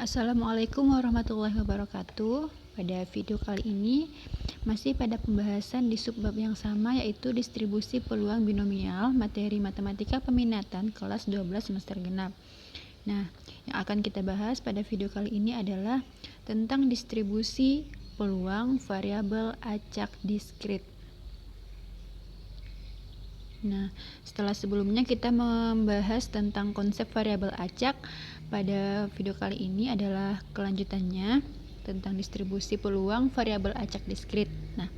Assalamualaikum warahmatullahi wabarakatuh. Pada video kali ini masih pada pembahasan di subbab yang sama, yaitu distribusi peluang binomial materi matematika peminatan kelas 12 semester genap. Nah, yang akan kita bahas pada video kali ini adalah tentang distribusi peluang variabel acak diskrit. Nah, setelah sebelumnya kita membahas tentang konsep variabel acak, pada video kali ini adalah kelanjutannya tentang distribusi peluang variabel acak diskrit. Nah,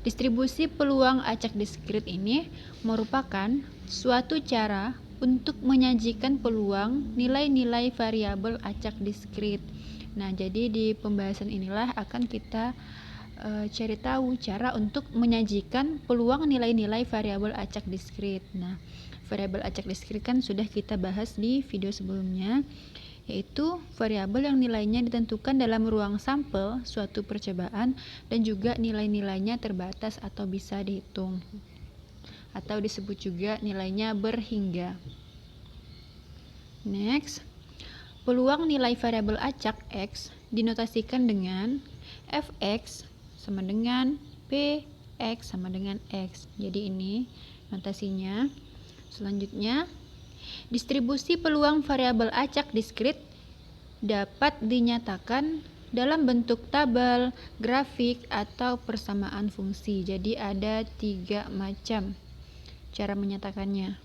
distribusi peluang acak diskrit ini merupakan suatu cara untuk menyajikan peluang nilai-nilai variabel acak diskrit. Nah, jadi di pembahasan inilah akan kita cari tahu cara untuk menyajikan peluang nilai-nilai variabel acak diskrit. Nah, variabel acak diskrit kan sudah kita bahas di video sebelumnya, yaitu variabel yang nilainya ditentukan dalam ruang sampel suatu percobaan dan juga nilai-nilainya terbatas atau bisa dihitung, atau disebut juga nilainya berhingga. Next, peluang nilai variabel acak X dinotasikan dengan Fx sama dengan Px sama dengan X. Jadi ini notasinya. Selanjutnya, distribusi peluang variabel acak diskrit dapat dinyatakan dalam bentuk tabel, grafik, atau persamaan fungsi. Jadi ada 3 macam cara menyatakannya.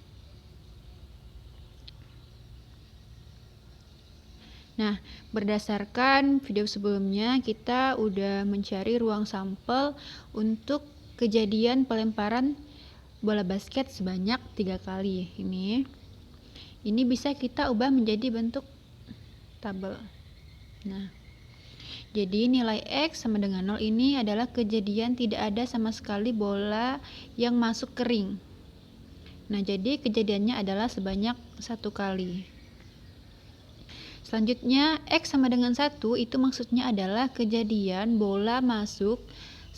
Nah, berdasarkan video sebelumnya, kita udah mencari ruang sampel untuk kejadian pelemparan bola basket sebanyak 3 kali. Ini bisa kita ubah menjadi bentuk tabel. Nah, jadi nilai X sama dengan 0 ini adalah kejadian tidak ada sama sekali bola yang masuk ke ring. Nah, jadi kejadiannya adalah sebanyak 1 kali. Selanjutnya, X sama dengan 1 itu maksudnya adalah kejadian bola masuk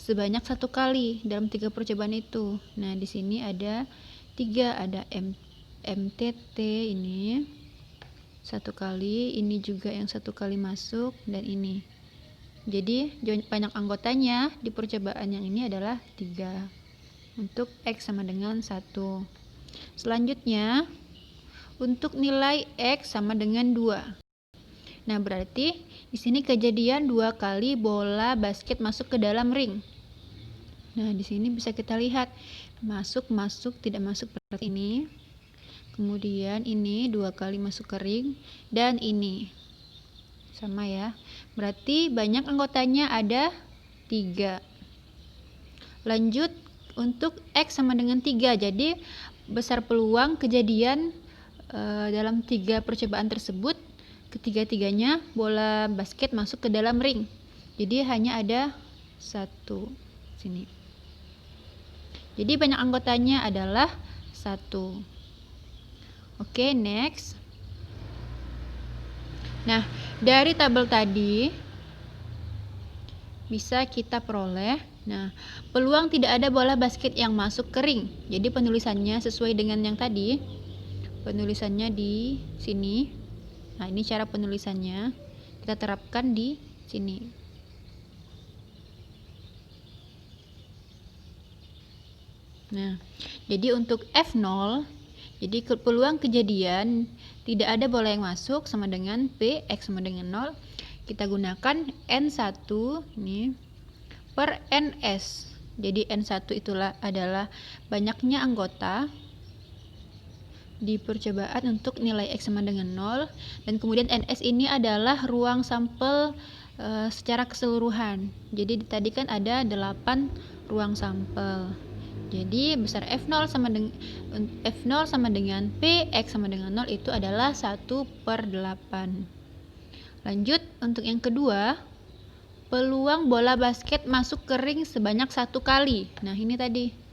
sebanyak 1 kali dalam 3 percobaan itu. Nah, di sini ada 3, ada MTT ini 1 kali, ini juga yang 1 kali masuk, dan ini. Jadi, banyak anggotanya di percobaan yang ini adalah 3 untuk X sama dengan 1. Selanjutnya, untuk nilai X sama dengan 2. Nah, berarti di sini kejadian 2 kali bola basket masuk ke dalam ring. Nah, di sini bisa kita lihat masuk, tidak masuk seperti ini. Kemudian ini 2 kali masuk ke ring, dan ini sama ya. Berarti banyak anggotanya ada 3. Lanjut untuk X sama dengan 3. Jadi besar peluang kejadian dalam 3 percobaan tersebut ketiga-tiganya bola basket masuk ke dalam ring. Jadi hanya ada 1 sini. Jadi banyak anggotanya adalah 1. Oke, next. Nah, dari tabel tadi bisa kita peroleh, nah, peluang tidak ada bola basket yang masuk ke ring. Jadi penulisannya sesuai dengan yang tadi. Penulisannya di sini. Nah, ini cara penulisannya. Kita terapkan di sini. Nah, jadi untuk F0, jadi peluang kejadian tidak ada bola yang masuk sama dengan P, X sama dengan 0. Kita gunakan N1 ini per NS. Jadi N1 itulah adalah banyaknya anggota di percobaan untuk nilai X sama dengan 0, dan kemudian NS ini adalah ruang sampel secara keseluruhan. Jadi tadi kan ada 8 ruang sampel. Jadi besar F0 sama dengan P, X sama dengan 0 itu adalah 1/8. Lanjut untuk yang kedua, peluang bola basket masuk ke ring sebanyak 1 kali. Nah, ini tadi.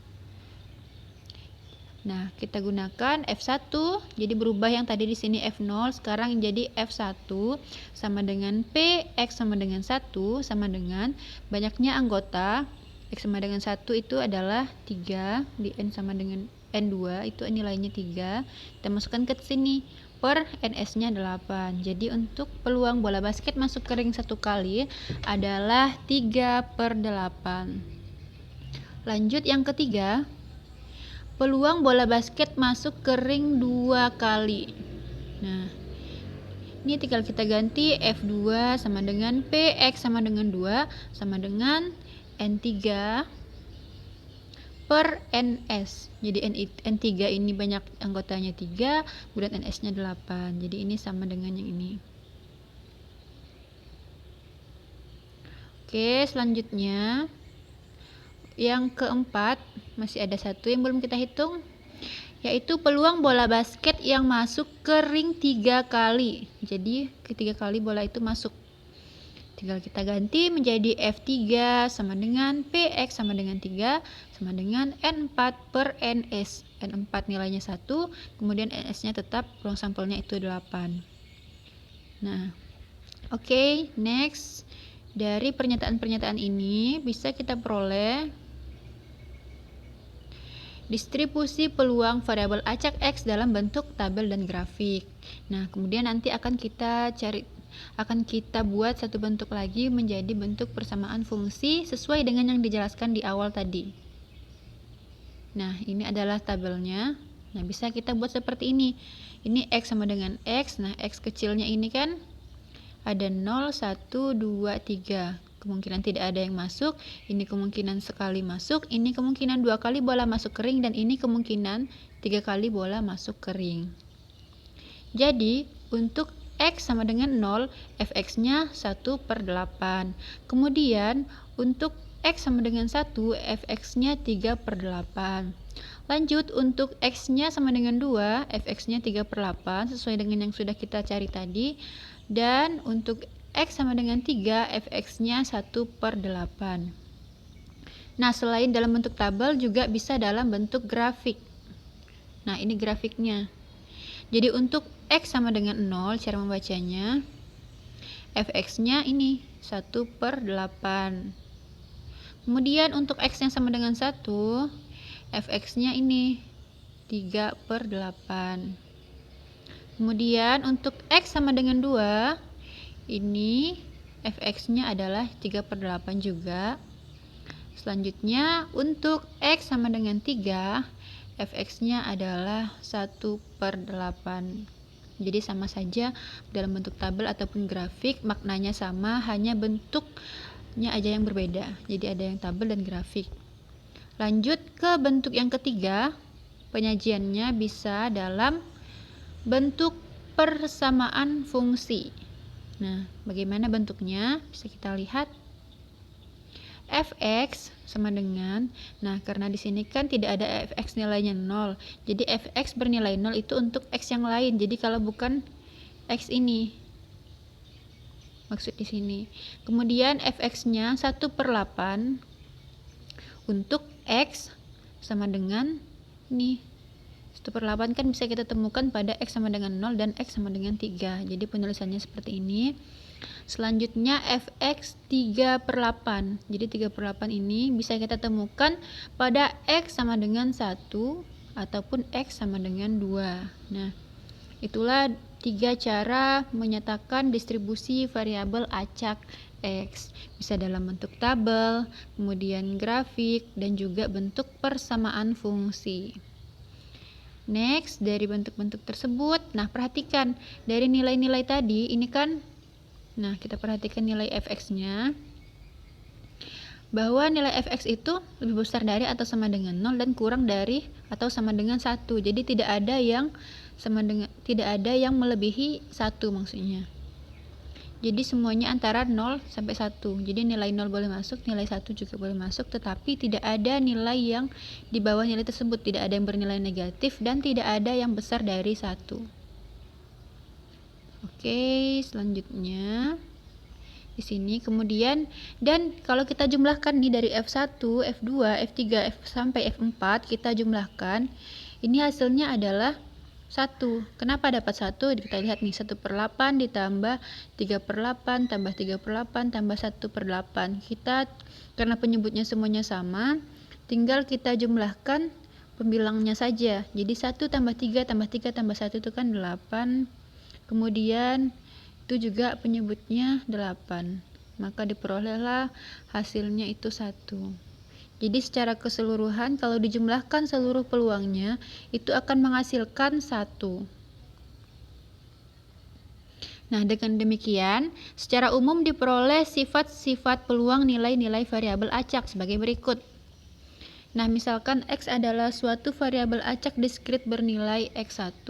Nah, kita gunakan F1, jadi berubah yang tadi di sini F0, sekarang jadi F1 sama dengan P, X sama dengan 1 sama dengan banyaknya anggota. X sama dengan 1 itu adalah 3, di N sama dengan N2 itu nilainya 3. Kita masukkan ke sini, per NS-nya 8. Jadi untuk peluang bola basket masuk ke ring 1 kali adalah 3/8. Lanjut yang ketiga, peluang bola basket masuk ke ring 2 kali. Nah, ini tinggal kita ganti F2 sama dengan PX sama dengan 2 sama dengan N3 per NS. Jadi N3 ini banyak anggotanya 3, kemudian NS-nya 8. Jadi ini sama dengan yang ini. Oke, selanjutnya yang keempat, masih ada satu yang belum kita hitung, yaitu peluang bola basket yang masuk ke ring 3 kali. Jadi ketiga kali bola itu masuk. Tinggal kita ganti menjadi F3 sama dengan PX sama dengan 3 sama dengan N4 per NS. N4 nilainya 1, kemudian NS-nya tetap ruang sampelnya itu 8. Nah, oke, next. Dari pernyataan-pernyataan ini bisa kita peroleh distribusi peluang variabel acak X dalam bentuk tabel dan grafik. Nah, kemudian nanti akan kita buat satu bentuk lagi menjadi bentuk persamaan fungsi sesuai dengan yang dijelaskan di awal tadi. Nah, ini adalah tabelnya. Nah, bisa kita buat seperti ini. Ini X sama dengan X. Nah, X kecilnya ini kan ada 0, 1, 2, 3. Kemungkinan tidak ada yang masuk. Ini kemungkinan sekali masuk. Ini kemungkinan 2 kali bola masuk ke ring. Dan ini kemungkinan 3 kali bola masuk ke ring. Jadi, untuk X sama dengan 0, Fx-nya 1/8. Kemudian, untuk X sama dengan 1, Fx-nya 3/8. Lanjut, untuk X-nya sama dengan 2, Fx-nya 3/8, sesuai dengan yang sudah kita cari tadi. Dan untuk X sama dengan 3, Fx-nya 1/8. Nah, selain dalam bentuk tabel, juga bisa dalam bentuk grafik. Nah, ini grafiknya. Jadi untuk X sama dengan 0, cara membacanya, Fx-nya ini 1/8. Kemudian untuk X yang sama dengan 1, Fx-nya ini 3/8. Kemudian untuk X sama dengan 2, ini Fx-nya adalah 3/8 juga. Selanjutnya untuk X sama dengan 3, Fx-nya adalah 1/8. Jadi sama saja dalam bentuk tabel ataupun grafik, maknanya sama, hanya bentuknya aja yang berbeda. Jadi ada yang tabel dan grafik. Lanjut ke bentuk yang ketiga, penyajiannya bisa dalam bentuk persamaan fungsi. Nah, bagaimana bentuknya? Bisa kita lihat. Fx sama dengan, nah karena di sini kan tidak ada Fx nilainya 0, jadi Fx bernilai 0 itu untuk X yang lain. Jadi kalau bukan X ini, maksud di sini. Kemudian Fx-nya 1/8 untuk X sama dengan ini. 1/8 kan bisa kita temukan pada X sama dengan 0 dan X sama dengan 3. Jadi penulisannya seperti ini. Selanjutnya Fx 3/8. Jadi 3/8 ini bisa kita temukan pada X sama dengan 1 ataupun X sama dengan 2. Nah, itulah 3 cara menyatakan distribusi variabel acak X. Bisa dalam bentuk tabel, kemudian grafik, dan juga bentuk persamaan fungsi. Next, dari bentuk-bentuk tersebut, nah perhatikan dari nilai-nilai tadi, ini kan, nah kita perhatikan nilai Fx-nya, bahwa nilai Fx itu lebih besar dari atau sama dengan 0 dan kurang dari atau sama dengan 1. Jadi tidak ada yang melebihi 1 maksudnya. Jadi semuanya antara 0 sampai 1. Jadi nilai 0 boleh masuk, nilai 1 juga boleh masuk, tetapi tidak ada nilai yang di bawah nilai tersebut, tidak ada yang bernilai negatif dan tidak ada yang besar dari 1. Oke, selanjutnya di sini kemudian, dan kalau kita jumlahkan nih dari F1, F2, F3, sampai F4, kita jumlahkan, ini hasilnya adalah 1. Kenapa dapat 1? Kita lihat nih, 1/8 ditambah 3/8 tambah 3/8 tambah 1/8. Kita karena penyebutnya semuanya sama, tinggal kita jumlahkan pembilangnya saja. Jadi 1 tambah 3 tambah 3 tambah 1 itu kan 8. Kemudian itu juga penyebutnya 8. Maka diperolehlah hasilnya itu 1. Jadi secara keseluruhan kalau dijumlahkan seluruh peluangnya itu akan menghasilkan 1. Nah, dengan demikian secara umum diperoleh sifat-sifat peluang nilai-nilai variabel acak sebagai berikut. Nah, misalkan X adalah suatu variabel acak diskrit bernilai X1,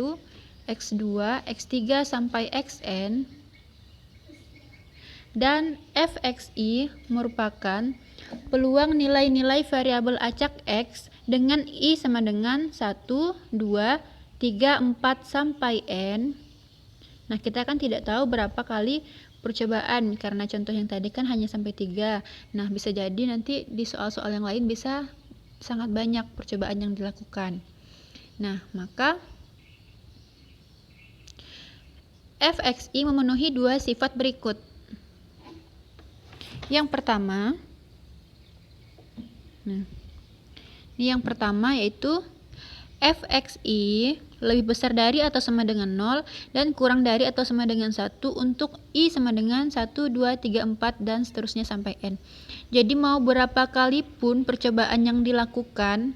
X2, X3 sampai Xn, dan Fxi merupakan peluang nilai-nilai variabel acak X dengan I sama dengan 1, 2, 3, 4 sampai N. Nah, kita kan tidak tahu berapa kali percobaan karena contoh yang tadi kan hanya sampai 3. Nah, bisa jadi nanti di soal-soal yang lain bisa sangat banyak percobaan yang dilakukan. Nah, maka Fxi memenuhi 2 sifat berikut. Yang pertama, yang pertama yaitu Fxi lebih besar dari atau sama dengan 0 dan kurang dari atau sama dengan 1 untuk I sama dengan 1, 2, 3, 4 dan seterusnya sampai N. Jadi mau berapa kali pun percobaan yang dilakukan,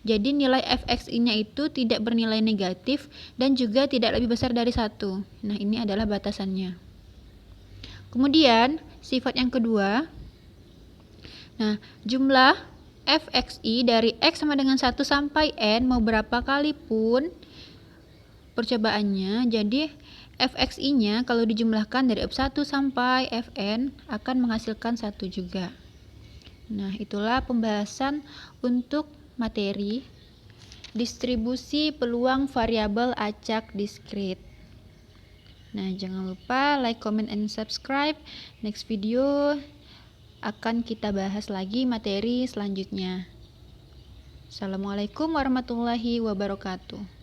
jadi nilai Fxi-nya itu tidak bernilai negatif dan juga tidak lebih besar dari 1. Nah, ini adalah batasannya. Kemudian sifat yang kedua, nah, jumlah Fxi dari X sama dengan 1 sampai N mau berapa kali pun percobaannya, jadi Fxi-nya kalau dijumlahkan dari F1 sampai Fn akan menghasilkan 1 juga. Nah, itulah pembahasan untuk materi distribusi peluang variabel acak diskrit. Nah, jangan lupa like, comment, and subscribe. Next video akan kita bahas lagi materi selanjutnya. Assalamualaikum warahmatullahi wabarakatuh.